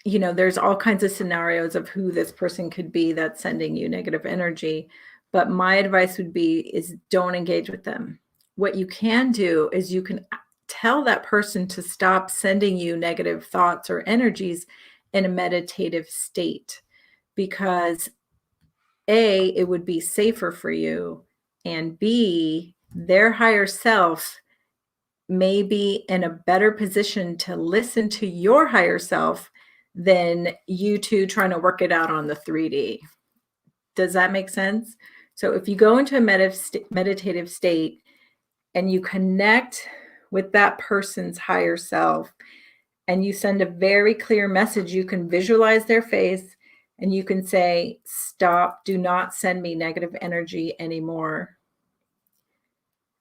there's all kinds of scenarios of who this person could be that's sending you negative energy. But my advice would be is don't engage with them. What you can do is you can tell that person to stop sending you negative thoughts or energies in a meditative state, because A, it would be safer for you, and B, their higher self may be in a better position to listen to your higher self than you two trying to work it out on the 3D. Does that make sense? So if you go into a meditative state and you connect with that person's higher self and you send a very clear message, you can visualize their face and you can say, stop, do not send me negative energy anymore.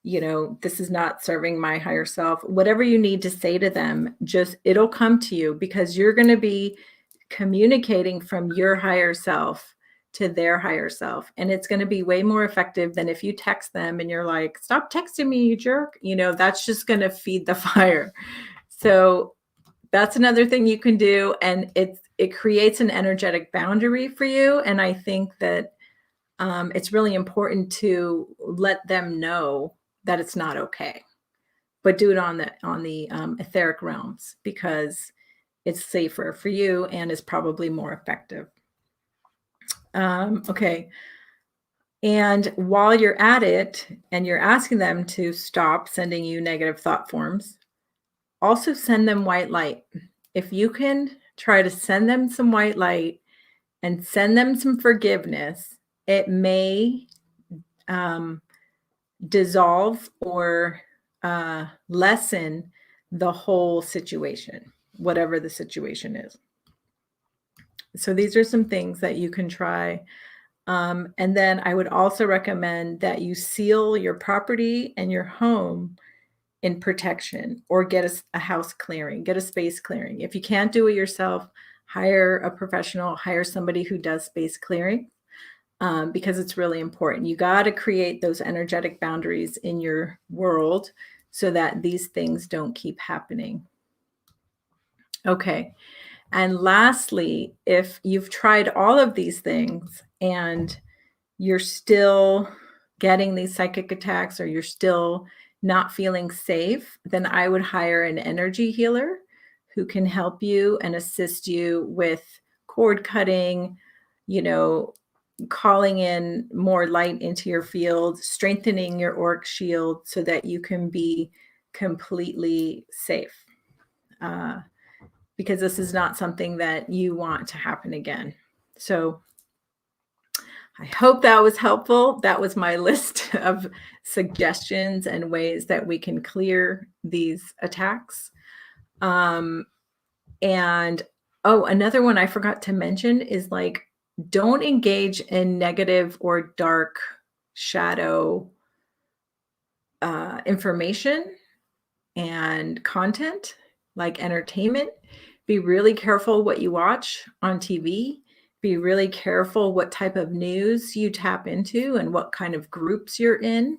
You know, this is not serving my higher self. Whatever you need to say to them, just it'll come to you because you're going to be communicating from your higher self to their higher self. And it's going to be way more effective than if you text them and you're like, stop texting me, you jerk. You know, that's just going to feed the fire. So that's another thing you can do. And it creates an energetic boundary for you. And I think that it's really important to let them know that it's not okay, but do it on the etheric realms because it's safer for you and is probably more effective. Okay. And while you're at it and you're asking them to stop sending you negative thought forms, also send them white light. If you can try to send them some white light and send them some forgiveness, it may dissolve or lessen the whole situation, whatever the situation is. So these are some things that you can try. And then I would also recommend that you seal your property and your home in protection or get a house clearing, get a space clearing. If you can't do it yourself, hire a professional, hire somebody who does space clearing. Because it's really important. You got to create those energetic boundaries in your world so that these things don't keep happening. Okay. And lastly, if you've tried all of these things and you're still getting these psychic attacks or you're still not feeling safe, then I would hire an energy healer who can help you and assist you with cord cutting, you know, calling in more light into your field, strengthening your auric shield so that you can be completely safe. Because this is not something that you want to happen again. So I hope that was helpful. That was my list of suggestions and ways that we can clear these attacks. And another one I forgot to mention is like, don't engage in negative or dark shadow information and content like entertainment. Be really careful what you watch on TV. Be really careful what type of news you tap into and what kind of groups you're in.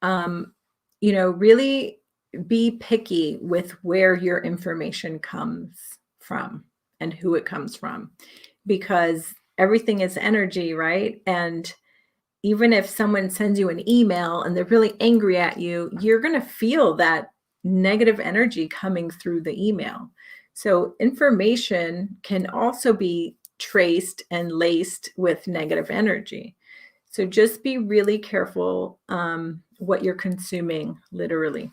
You know, really be picky with where your information comes from and who it comes from, because everything is energy, right? And even if someone sends you an email and they're really angry at you, you're going to feel that negative energy coming through the email. So information can also be traced and laced with negative energy. So just be really careful what you're consuming, literally.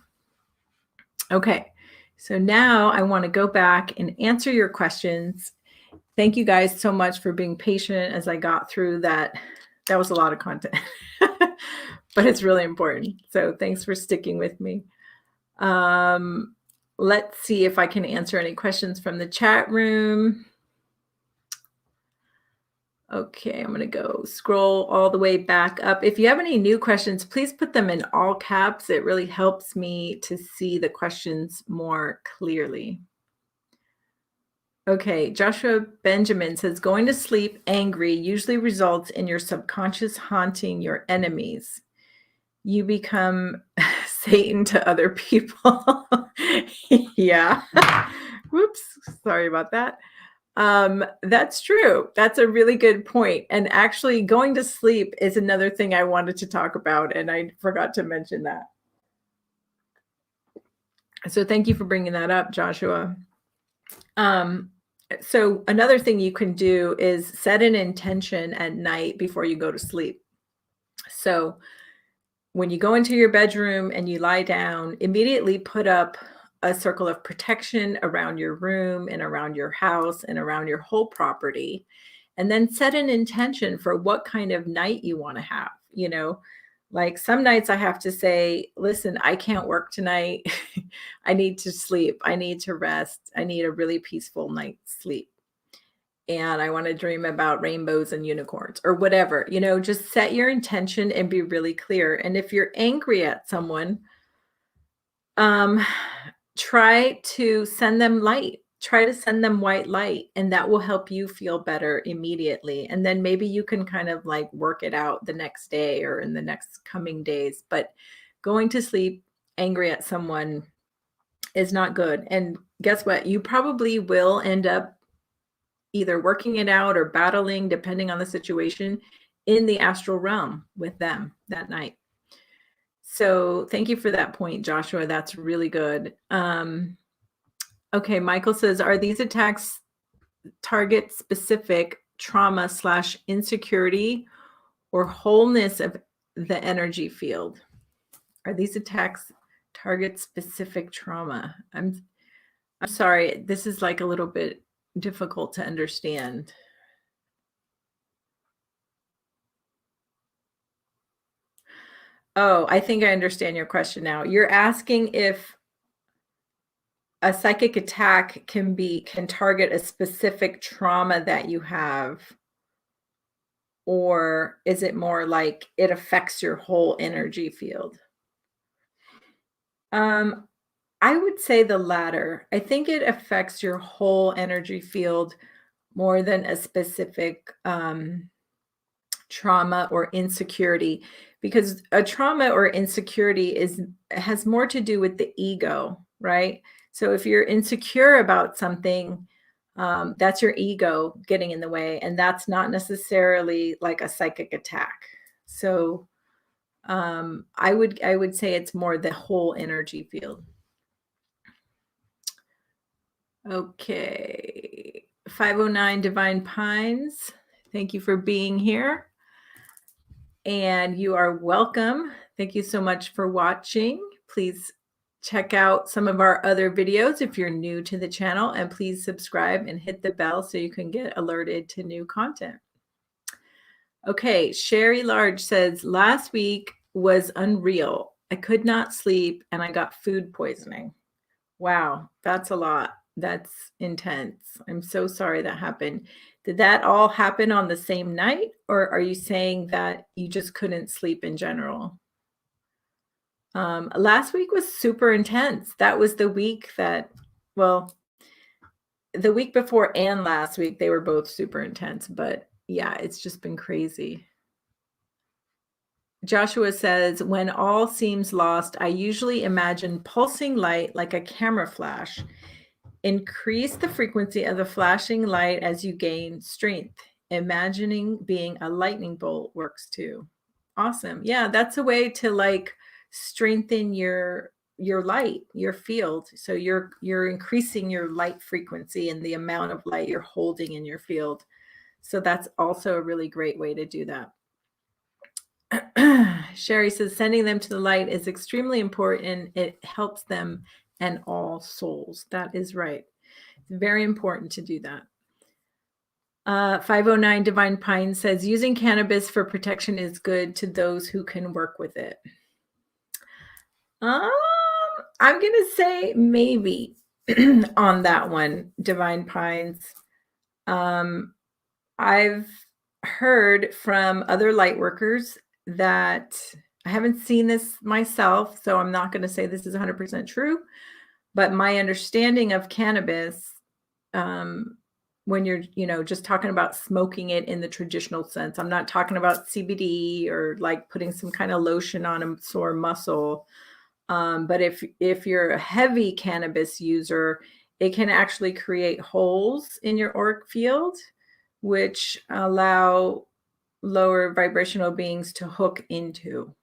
Okay, so now I want to go back and answer your questions. Thank you guys so much for being patient as I got through that. That was a lot of content, but it's really important. So thanks for sticking with me. Let's see if I can answer any questions from the chat room. Okay, I'm going to go scroll all the way back up. If you have any new questions, please put them in all caps. It really helps me to see the questions more clearly. Okay, Joshua Benjamin says, going to sleep angry usually results in your subconscious haunting your enemies. You become Satan to other people. Yeah. Whoops. Sorry about that. That's true. That's a really good point. And actually, going to sleep is another thing I wanted to talk about, and I forgot to mention that. So thank you for bringing that up, Joshua. So another thing you can do is set an intention at night before you go to sleep. So when you go into your bedroom and you lie down, immediately put up a circle of protection around your room and around your house and around your whole property. And then set an intention for what kind of night you want to have. Like some nights I have to say, listen, I can't work tonight. I need to sleep. I need to rest. I need a really peaceful night's sleep. And I want to dream about rainbows and unicorns or whatever. Just set your intention and be really clear. And if you're angry at someone, try to send them light. Try to send them white light, and that will help you feel better immediately. And then maybe you can kind of like work it out the next day or in the next coming days. But going to sleep angry at someone is not good. And guess what? You probably will end up either working it out or battling, depending on the situation, in the astral realm with them that night. So thank you for that point, Joshua. That's really good. Okay, Michael says, are these attacks target specific trauma / insecurity or wholeness of the energy field? Are these attacks target specific trauma? I'm sorry, this is like a little bit difficult to understand. Oh, I think I understand your question now. You're asking if a psychic attack can target a specific trauma that you have, or is it more like it affects your whole energy field? I would say the latter. I think it affects your whole energy field more than a specific trauma or insecurity, because a trauma or insecurity has more to do with the ego, right? So if you're insecure about something, that's your ego getting in the way, and that's not necessarily like a psychic attack. So I would say it's more the whole energy field. Okay, 509 Divine Pines, thank you for being here. And you are welcome. Thank you so much for watching. Please check out some of our other videos if you're new to the channel, and please subscribe and hit the bell so you can get alerted to new content. Okay, Sherry Large says, last week was unreal. I could not sleep and I got food poisoning. Wow, that's a lot. That's intense. I'm so sorry that happened. Did that all happen on the same night, or are you saying that you just couldn't sleep in general? Last week was super intense. That was the week that, well, the week before and last week, they were both super intense. But yeah, it's just been crazy. Joshua says, when all seems lost, I usually imagine pulsing light like a camera flash. Increase the frequency of the flashing light as you gain strength. Imagining being a lightning bolt works too. Awesome. Yeah, that's a way to like strengthen your light, your field. So you're increasing your light frequency and the amount of light you're holding in your field. So that's also a really great way to do that. Sherry says, sending them to the light is extremely important. It helps them and all souls. That is right. It's very important to do that. 509 Divine Pine says, using cannabis for protection is good to those who can work with it. I'm going to say maybe on that one, Divine Pines. I've heard from other light workers that I haven't seen this myself, so I'm not going to say this is 100% true, but my understanding of cannabis, when you're, just talking about smoking it in the traditional sense, I'm not talking about CBD or like putting some kind of lotion on a sore muscle. But if you're a heavy cannabis user, it can actually create holes in your auric field, which allow lower vibrational beings to hook into.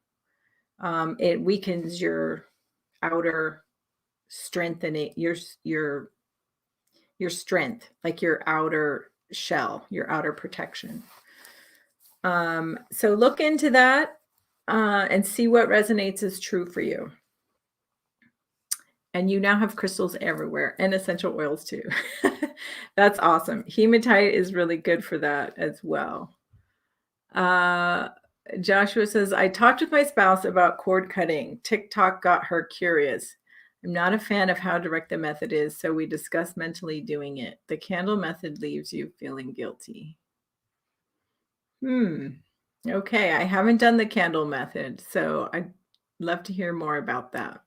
It weakens your outer strength and your strength, like your outer shell, your outer protection. So look into that. and see what resonates as true for you. And you now have crystals everywhere and essential oils too. That's awesome. Hematite is really good for that as well. Joshua says, I talked with my spouse about cord cutting. TikTok got her curious. I'm not a fan of how direct the method is, so we discussed mentally doing it. The candle method leaves you feeling guilty. Okay, I haven't done the candle method, so I'd love to hear more about that.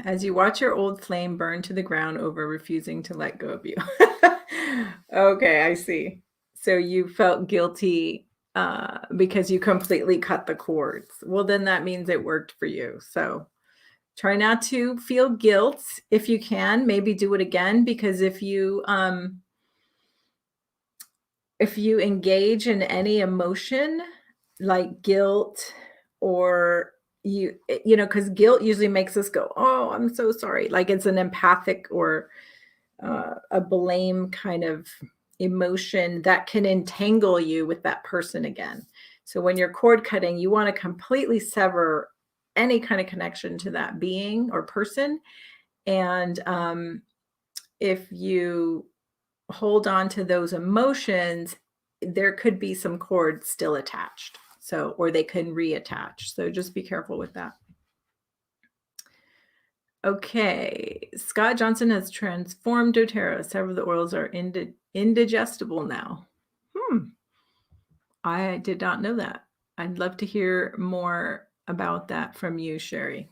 As you watch your old flame burn to the ground over refusing to let go of you. Okay, I see. So you felt guilty because you completely cut the cords. Well, then that means it worked for you. So try not to feel guilt if you can. Maybe do it again, because if you engage in any emotion like guilt, or because guilt usually makes us go, oh, I'm so sorry. Like it's an empathic or a blame kind of emotion that can entangle you with that person again. So when you're cord cutting, you want to completely sever any kind of connection to that being or person. And if you hold on to those emotions, there could be some cords still attached. So, or they can reattach. So just be careful with that. Okay. Scott Johnson has transformed doTERRA. Several of the oils are indigestible now. I did not know that. I'd love to hear more about that from you, Cheri.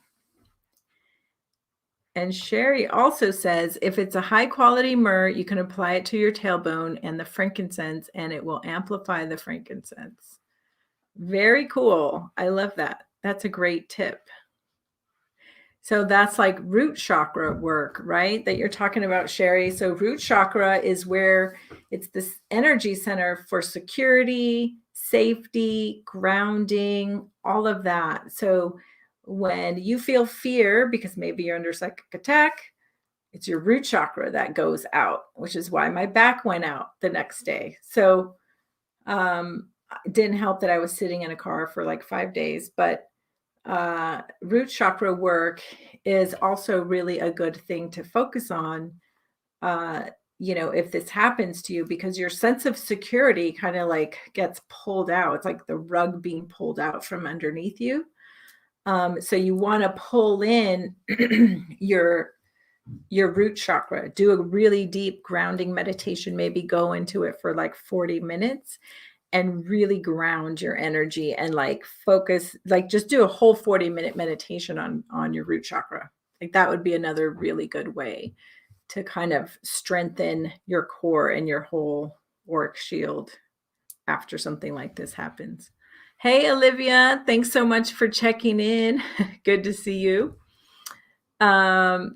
And Cheri also says, if it's a high quality myrrh, you can apply it to your tailbone and the frankincense, and it will amplify the frankincense. Very cool. I love that. That's a great tip. So that's like root chakra work, right? That you're talking about, Cheri. So root chakra is where it's this energy center for security, safety, grounding, all of that. So when you feel fear, because maybe you're under psychic attack, it's your root chakra that goes out, which is why my back went out the next day. So it didn't help that I was sitting in a car for like 5 days, but root chakra work is also really a good thing to focus on, if this happens to you, because your sense of security kind of like gets pulled out. It's like the rug being pulled out from underneath you. So you want to pull in your root chakra, do a really deep grounding meditation, maybe go into it for like 40 minutes and really ground your energy and like focus, like just do a whole 40-minute meditation on your root chakra. Like that would be another really good way to kind of strengthen your core and your whole auric shield after something like this happens. Hey, Olivia, thanks so much for checking in. Good to see you. And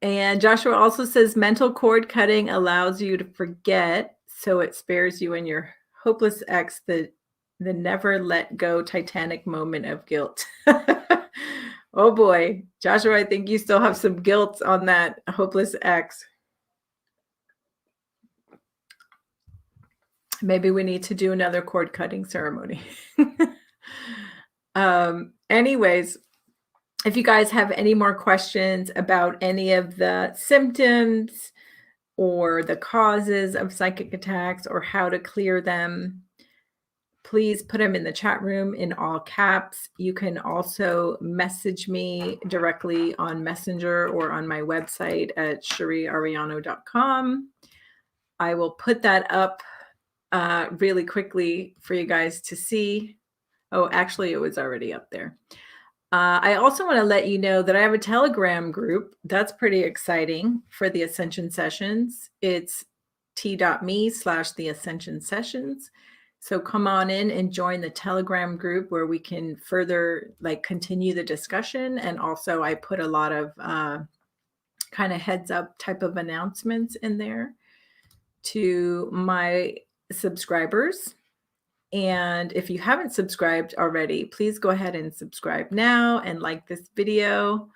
Joshua also says mental cord cutting allows you to forget, so it spares you and your hopeless ex the never let go Titanic moment of guilt. Oh boy, Joshua, I think you still have some guilt on that hopeless ex. Maybe we need to do another cord cutting ceremony. Anyways, if you guys have any more questions about any of the symptoms or the causes of psychic attacks or how to clear them, please put them in the chat room in all caps. You can also message me directly on Messenger or on my website at cheriarellano.com. I will put that up really quickly for you guys to see. Oh, actually, it was already up there. I also want to let you know that I have a Telegram group. That's pretty exciting for the Ascension sessions. It's t.me/the Ascension sessions. So come on in and join the Telegram group where we can further continue the discussion. And also I put a lot of kind of heads up type of announcements in there to my subscribers. And if you haven't subscribed already, please go ahead and subscribe now and like this video.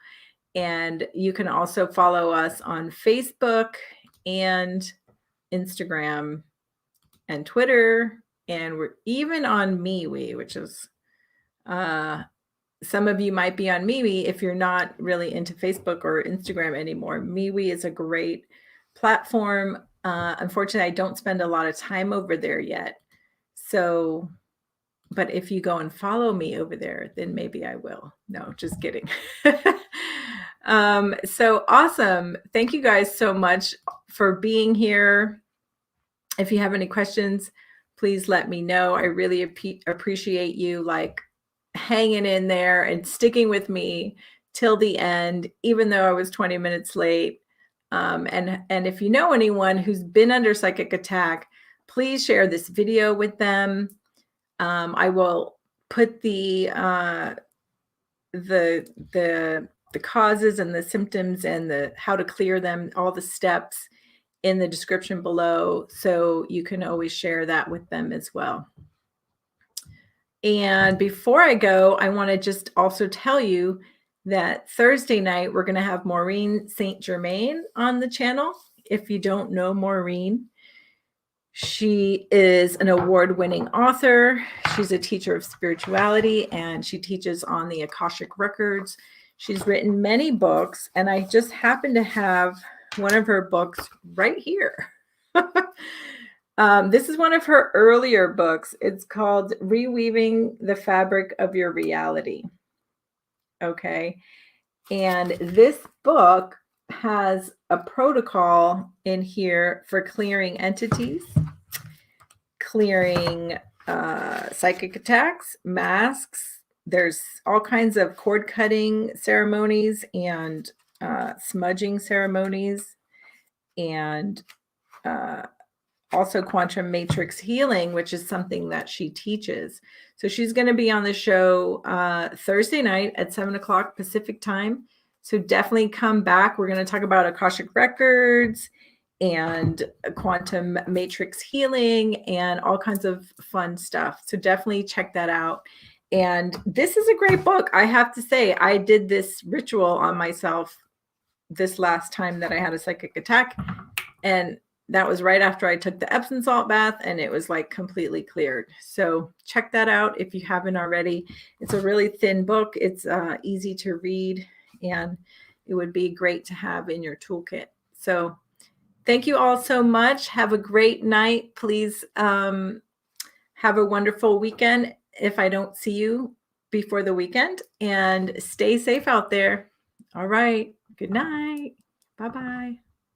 And you can also follow us on Facebook and Instagram and Twitter and we're even on MeWe, which is some of you might be on MeWe if you're not really into Facebook or Instagram anymore. MeWe is a great platform. Unfortunately, I don't spend a lot of time over there yet. So, but if you go and follow me over there, then maybe I will. No, just kidding. So awesome. Thank you guys so much for being here. If you have any questions, please let me know. I really appreciate you like hanging in there and sticking with me till the end, even though I was 20 minutes late. And if you know anyone who's been under psychic attack, please share this video with them. I will put the causes and the symptoms and the how to clear them, all the steps in the description below, so you can always share that with them as well. And before I go, I want to just also tell you that Thursday night, we're going to have Maureen St. Germain on the channel. If you don't know Maureen, she is an award-winning author. She's a teacher of spirituality, and she teaches on the Akashic Records. She's written many books, and I just happen to have one of her books right here. This is one of her earlier books. It's called Reweaving the Fabric of Your Reality. Okay. And this book has a protocol in here for clearing entities, clearing psychic attacks, masks. There's all kinds of cord cutting ceremonies and smudging ceremonies, and also quantum matrix healing, which is something that she teaches. So she's going to be on the show Thursday night at 7 o'clock Pacific time. So definitely come back. We're going to talk about Akashic Records and quantum matrix healing and all kinds of fun stuff. So definitely check that out. And this is a great book. I have to say, I did this ritual on myself this last time that I had a psychic attack. And that was right after I took the Epsom salt bath, and it was like completely cleared. So check that out if you haven't already. It's a really thin book. It's easy to read, and it would be great to have in your toolkit. So thank you all so much. Have a great night. Please have a wonderful weekend if I don't see you before the weekend, and stay safe out there. All right. Good night. Bye-bye.